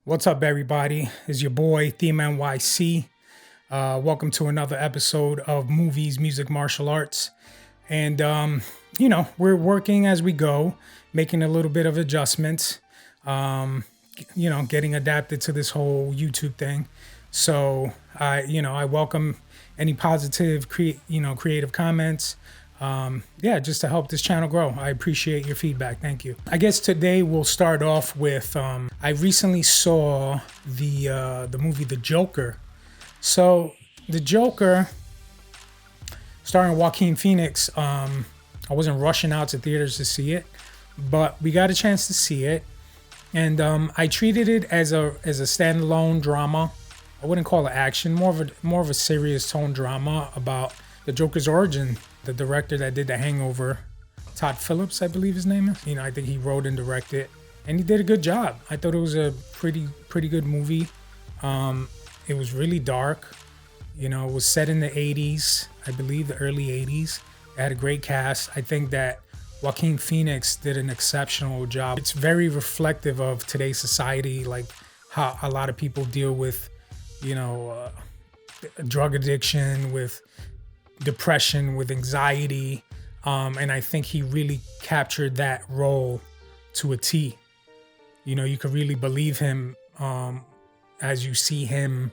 What's up, everybody? It's your boy, Theme NYC. Welcome to another episode of Movies, Music, Martial Arts. And, we're working as we go, making a little bit of adjustments, getting adapted to this whole YouTube thing. So, I welcome any positive, creative comments. Just to help this channel grow. I appreciate your feedback. Thank you. I guess today we'll start off with I recently saw the movie The Joker. So The Joker, starring Joaquin Phoenix. I wasn't rushing out to theaters to see it, but we got a chance to see it, and I treated it as a standalone drama. I wouldn't call it action, more of a serious tone drama about the Joker's origin. The director that did The Hangover, Todd Phillips, I believe his name is. I think he wrote and directed, and he did a good job. I thought it was a pretty good movie. It was really dark. It was set in the 80s, I believe the early 80s. It had a great cast. I think that Joaquin Phoenix did an exceptional job. It's very reflective of today's society, like how a lot of people deal with, drug addiction, with depression, with anxiety, and I think he really captured that role to a T. You could really believe him as you see him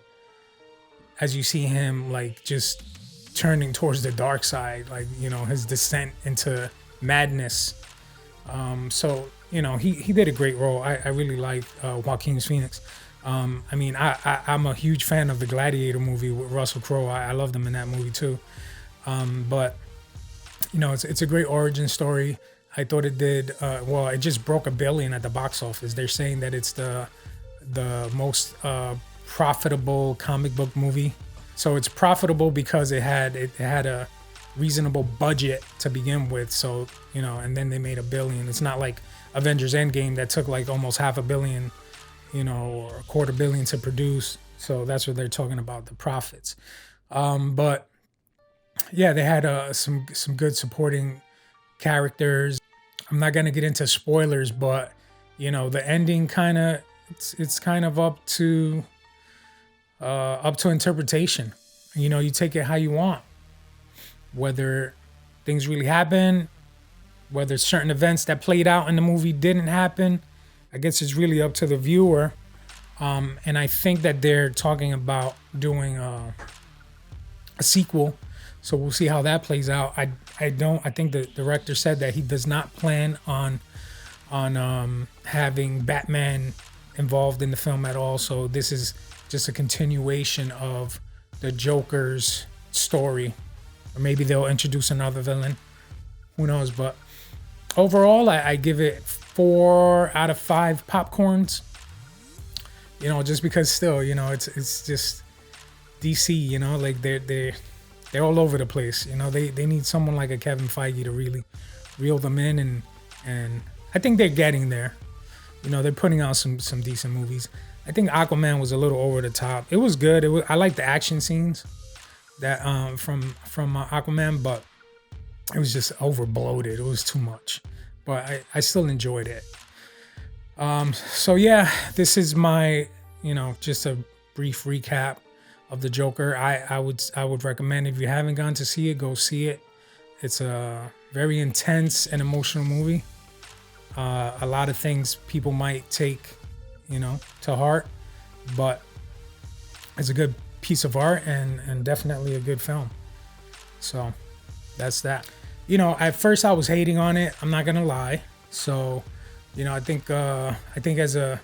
like just turning towards the dark side, like his descent into madness. He did a great role. I really like Joaquin Phoenix. I'm a huge fan of the Gladiator movie with Russell Crowe. I loved him in that movie too. But it's a great origin story. I thought it did it just broke $1 billion at the box office. They're saying that it's the most profitable comic book movie. So it's profitable because it had a reasonable budget to begin with. So and then they made $1 billion. It's not like Avengers Endgame that took like almost $500 million, or $250 million to produce. So that's what they're talking about, the profits. But yeah, they had some good supporting characters. I'm not gonna get into spoilers, but the ending it's kind of up to interpretation. You take it how you want. Whether things really happen, whether certain events that played out in the movie didn't happen, I guess it's really up to the viewer. And I think that they're talking about doing a sequel. So we'll see how that plays out. I think the director said that he does not plan on having Batman involved in the film at all. So this is just a continuation of the Joker's story. Or maybe they'll introduce another villain. Who knows? But overall, I give it 4 out of 5 popcorns. Just because still, it's just DC, like they're all over the place. They need someone like a Kevin Feige to really reel them in, and I think they're getting there. They're putting out some decent movies. I think Aquaman was a little over the top. It was good. I like the action scenes that from Aquaman, but it was just over bloated. It was too much, but I still enjoyed it. This is my just a brief recap of The Joker. I would recommend, if you haven't gone to see it, go see it. It's a very intense and emotional movie. A lot of things people might take, to heart, but it's a good piece of art and definitely a good film. So that's that. At first I was hating on it. I'm not gonna lie. So, I think as a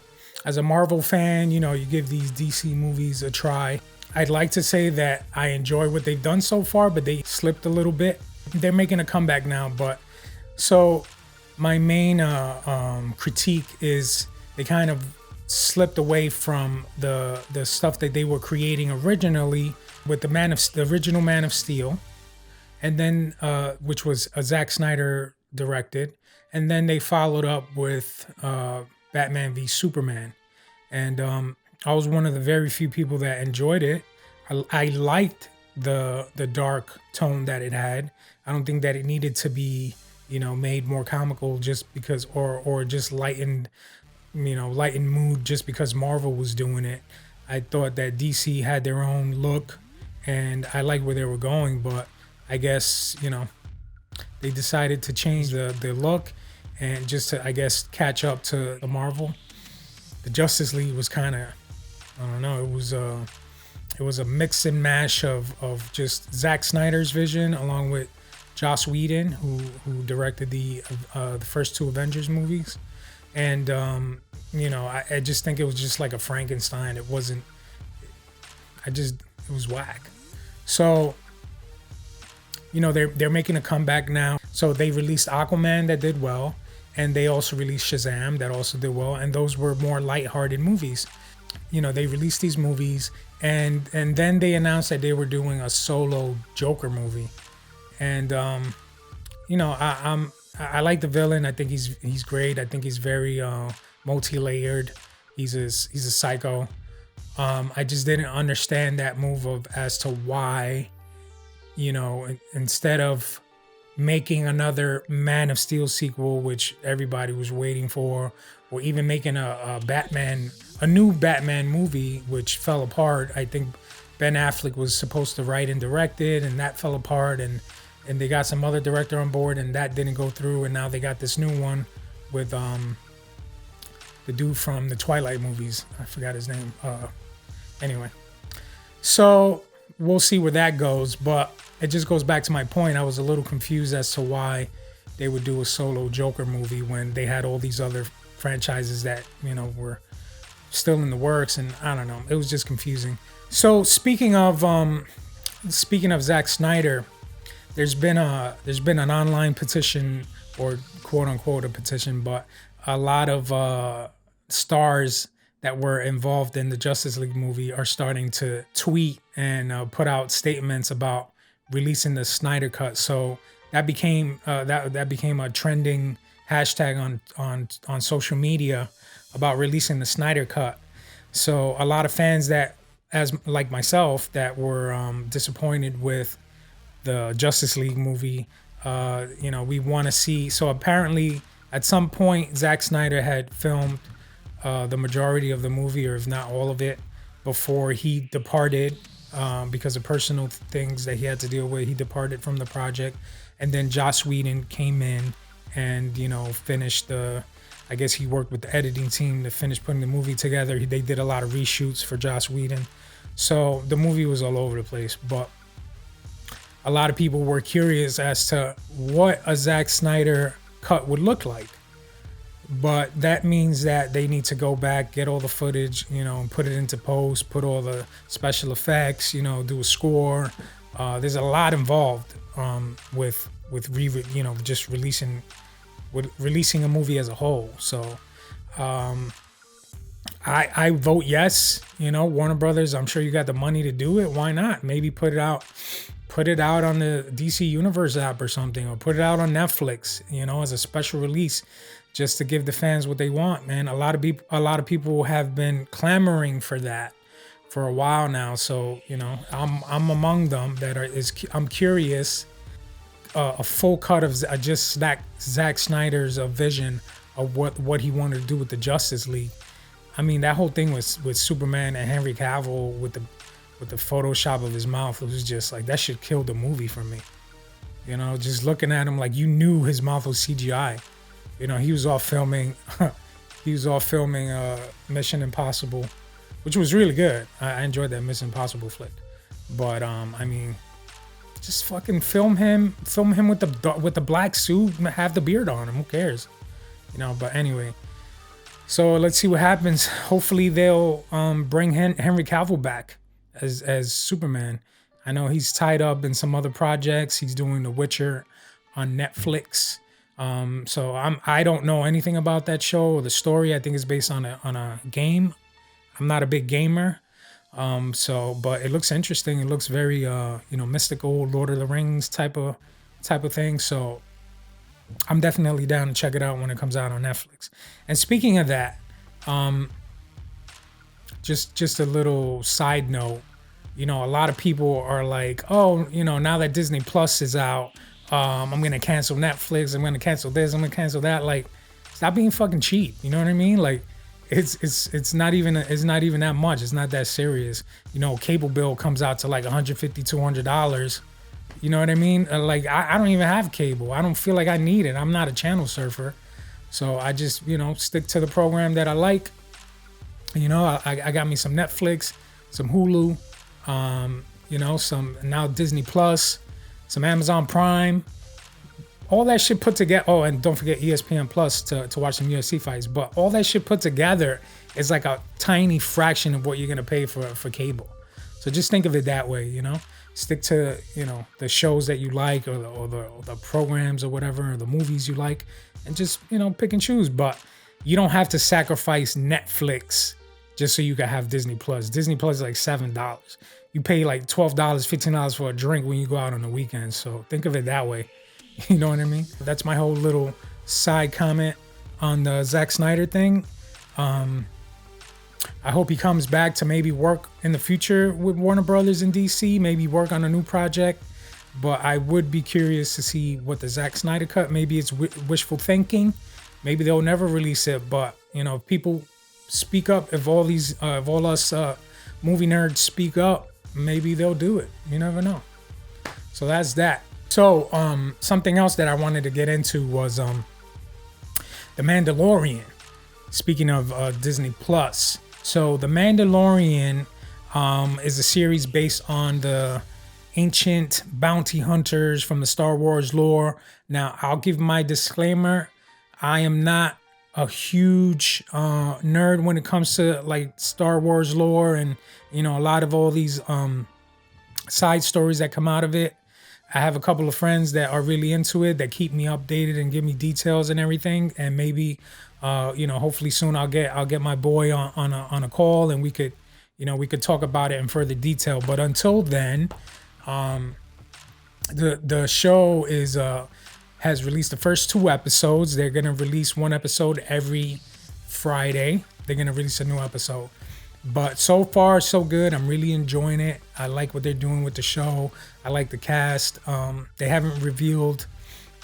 Marvel fan, you give these DC movies a try. I'd like to say that I enjoy what they've done so far, but they slipped a little bit. They're making a comeback now, but so my main critique is they kind of slipped away from the stuff that they were creating originally with the original Man of Steel, and then which was a Zack Snyder directed, and then they followed up with Batman v Superman, and I was one of the very few people that enjoyed it. I liked the dark tone that it had. I don't think that it needed to be, made more comical just because, or just lightened lighten mood just because Marvel was doing it. I thought that DC had their own look, and I like where they were going, but I guess they decided to change the look and just to, I guess, catch up to the Marvel. The Justice League was kind of, I don't know, it was a mix and mash of just Zack Snyder's vision along with Joss Whedon, who directed the first two Avengers movies, and I just think it was just like a Frankenstein. It wasn't. It was whack. So they're making a comeback now. So they released Aquaman that did well, and they also released Shazam that also did well, and those were more lighthearted movies. They released these movies, and then they announced that they were doing a solo Joker movie, and I like the villain. I think he's great. I think he's very multi-layered. He's a psycho. I just didn't understand that move as to why, instead of making another Man of Steel sequel, which everybody was waiting for, or even making a new Batman movie, which fell apart. I think Ben Affleck was supposed to write and direct it, and that fell apart, and they got some other director on board, and that didn't go through, and now they got this new one with the dude from the Twilight movies. I forgot his name. Anyway, so we'll see where that goes, but it just goes back to my point. I was a little confused as to why they would do a solo Joker movie when they had all these other franchises that were still in the works, and I don't know. It was just confusing. So speaking of Zack Snyder, there's been an online petition, or quote unquote a petition, but a lot of stars that were involved in the Justice League movie are starting to tweet and put out statements about releasing the Snyder Cut. So that became that became a trending hashtag on social media about releasing the Snyder Cut. So a lot of fans that, as like myself, that were disappointed with the Justice League movie, we want to see. So apparently, at some point, Zack Snyder had filmed the majority of the movie, or if not all of it, before he departed because of personal things that he had to deal with. He departed from the project, and then Joss Whedon came in and finished I guess he worked with the editing team to finish putting the movie together. They did a lot of reshoots for Joss Whedon, so the movie was all over the place. But a lot of people were curious as to what a Zack Snyder cut would look like. But that means that they need to go back, get all the footage, and put it into post, put all the special effects, do a score. There's a lot involved with just releasing a movie as a whole. So I vote yes. Warner Brothers, I'm sure you got the money to do it. Why not? Maybe put it out on the DC Universe app or something, or put it out on Netflix, as a special release, just to give the fans what they want, man. A lot of people have been clamoring for that for a while now. So, I'm among them I'm curious. A full cut of just Zack Snyder's vision of what he wanted to do with the Justice League. I mean, that whole thing with Superman and Henry Cavill with the Photoshop of his mouth, it was just like, that should kill the movie for me. Just looking at him, like, you knew his mouth was CGI. He was all filming Mission Impossible, which was really good. I enjoyed that Mission Impossible flick. But just fucking film him with the black suit, have the beard on him. Who cares? But anyway. So let's see what happens. Hopefully they'll bring Henry Cavill back as Superman. I know he's tied up in some other projects. He's doing The Witcher on Netflix. So I don't know anything about that show or the story. I think it's based on a game. I'm not a big gamer. But it looks interesting. It looks very mystical, Lord of the Rings type of thing. So I'm definitely down to check it out when it comes out on Netflix. And speaking of that, just a little side note, a lot of people are like, oh, now that Disney Plus is out, I'm going to cancel Netflix. I'm going to cancel this. I'm going to cancel that. Like, stop being fucking cheap. You know what I mean? Like, it's not even that much. It's not that serious. You know, cable bill comes out to like $150-$200. You know what I mean? Like I don't even have cable. I don't feel like I need it. I'm not a channel surfer, so I just stick to the program that I like. You know, I got me some Netflix, some Hulu, some now Disney Plus, some Amazon Prime. All that shit put together. Oh, and don't forget ESPN Plus to watch some UFC fights. But all that shit put together is like a tiny fraction of what you're gonna pay for cable. So just think of it that way, Stick to the shows that you like, or the programs or whatever, or the movies you like, and just pick and choose. But you don't have to sacrifice Netflix just so you can have Disney Plus. Disney Plus is like $7. You pay like $12, $15 for a drink when you go out on the weekends. So think of it that way. You know what I mean? That's my whole little side comment on the Zack Snyder thing. I hope he comes back to maybe work in the future with Warner Brothers in DC, maybe work on a new project. But I would be curious to see what the Zack Snyder cut. Maybe it's wishful thinking. Maybe they'll never release it. But if people speak up, if all us movie nerds speak up, maybe they'll do it. You never know. So that's that. So something else that I wanted to get into was The Mandalorian. Speaking of Disney Plus. So The Mandalorian is a series based on the ancient bounty hunters from the Star Wars lore. Now, I'll give my disclaimer. I am not a huge nerd when it comes to like Star Wars lore and a lot of all these side stories that come out of it. I have a couple of friends that are really into it, that keep me updated and give me details and everything. And maybe, hopefully soon I'll get my boy on a call, and we could talk about it in further detail. But until then, the show has released the first 2 episodes. They're gonna release one episode every Friday. They're gonna release a new episode. But so far, so good. I'm really enjoying it. I like what they're doing with the show. I like the cast. They haven't revealed.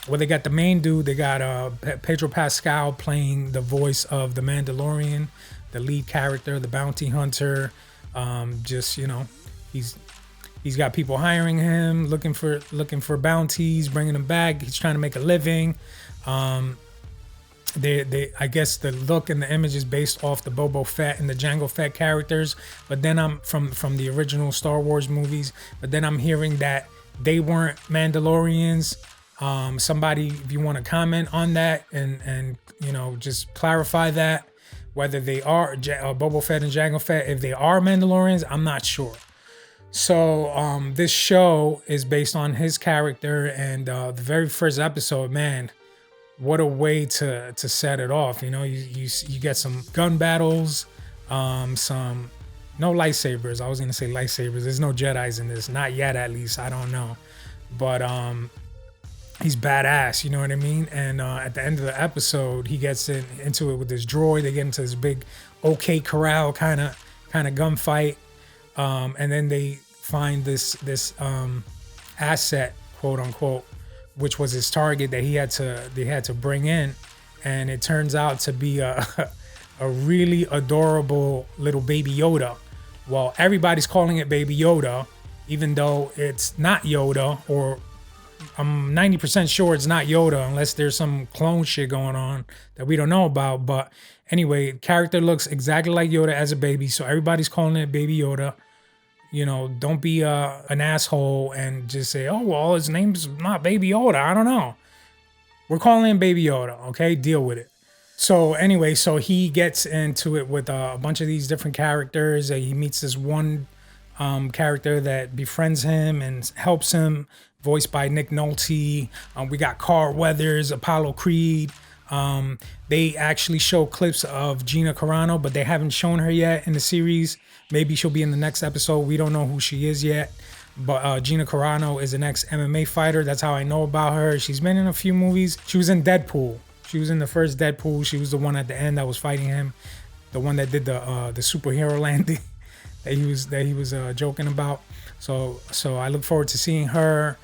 Well, they got the main dude. They got Pedro Pascal playing the voice of the Mandalorian, the lead character, the bounty hunter. He's got people hiring him, looking for bounties, bringing them back. He's trying to make a living. I guess the look and the image is based off the Boba Fett and the Jango Fett characters, but then I'm from the original Star Wars movies. But then I'm hearing that they weren't Mandalorians. Somebody, if you want to comment on that and just clarify that, whether they are Boba Fett and Jango Fett, if they are Mandalorians, I'm not sure. So this show is based on his character, and the very first episode, man. What a way to set it off. You get some gun battles, some no lightsabers. I was gonna say lightsabers. There's no Jedis in this, not yet at least. I don't know, but he's badass. You know what I mean? And at the end of the episode, he gets into it with this droid. They get into this big OK Corral kind of gunfight, and then they find this asset, quote unquote, which was his target that they had to bring in, and it turns out to be a really adorable little baby Yoda. Well, everybody's calling it Baby Yoda, even though it's not Yoda, or I'm 90% sure it's not Yoda, unless there's some clone shit going on that we don't know about. But anyway, character looks exactly like Yoda as a baby, so everybody's calling it Baby Yoda. Don't be an asshole and just say, oh, well, his name's not Baby Yoda. I don't know. We're calling him Baby Yoda, okay? Deal with it. So anyway, so he gets into it with a bunch of these different characters. He meets this one character that befriends him and helps him, voiced by Nick Nolte. We got Carl Weathers, Apollo Creed. They actually show clips of Gina Carano, but they haven't shown her yet in the series. Maybe she'll be in the next episode. We don't know who she is yet. But Gina Carano is an ex-MMA fighter. That's how I know about her. She's been in a few movies. She was in Deadpool. She was in the first Deadpool. She was the one at the end that was fighting him. The one that did the superhero landing that he was joking about. So I look forward to seeing her.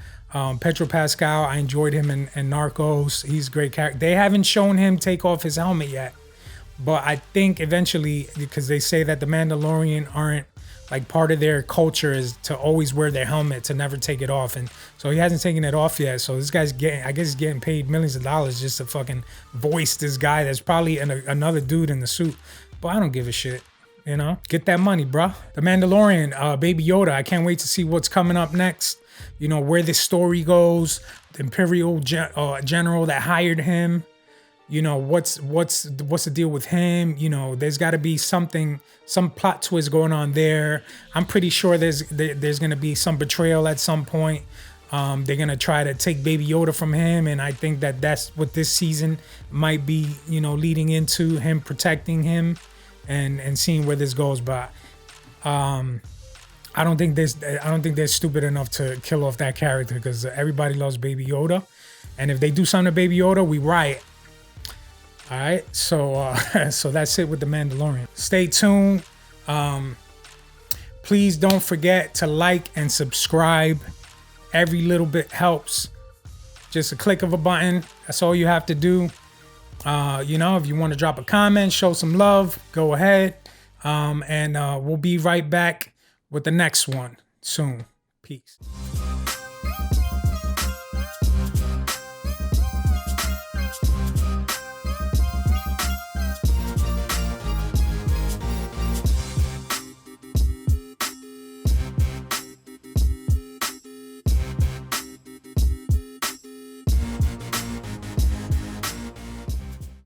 Pedro Pascal, I enjoyed him in Narcos. He's a great character. They haven't shown him take off his helmet yet, But I think eventually, because they say that the Mandalorian aren't like part of their culture is to always wear their helmet, to never take it off. And so he hasn't taken it off yet. So this guy's getting, I guess he's getting paid millions of dollars just to fucking voice this guy that's probably another dude in the suit. But I don't give a shit. You know, get that money, bruh. The Mandalorian, Baby Yoda. I can't wait to see what's coming up next. You know, where this story goes. The Imperial general that hired him. You know, what's the deal with him? You know, there's got to be something, some plot twist going on there. I'm pretty sure there's going to be some betrayal at some point. They're going to try to take Baby Yoda from him, and I think that that's what this season might be, you know, leading into him protecting him and seeing where this goes. But I don't think they're stupid enough to kill off that character, because everybody loves Baby Yoda, and if they do something to Baby Yoda, we riot. All right, so so that's it with the Mandalorian. Stay tuned. Please don't forget to like and subscribe. Every little bit helps. Just a click of a button. That's all you have to do. You know, if you want to drop a comment, show some love, go ahead. And we'll be right back with the next one soon. Peace.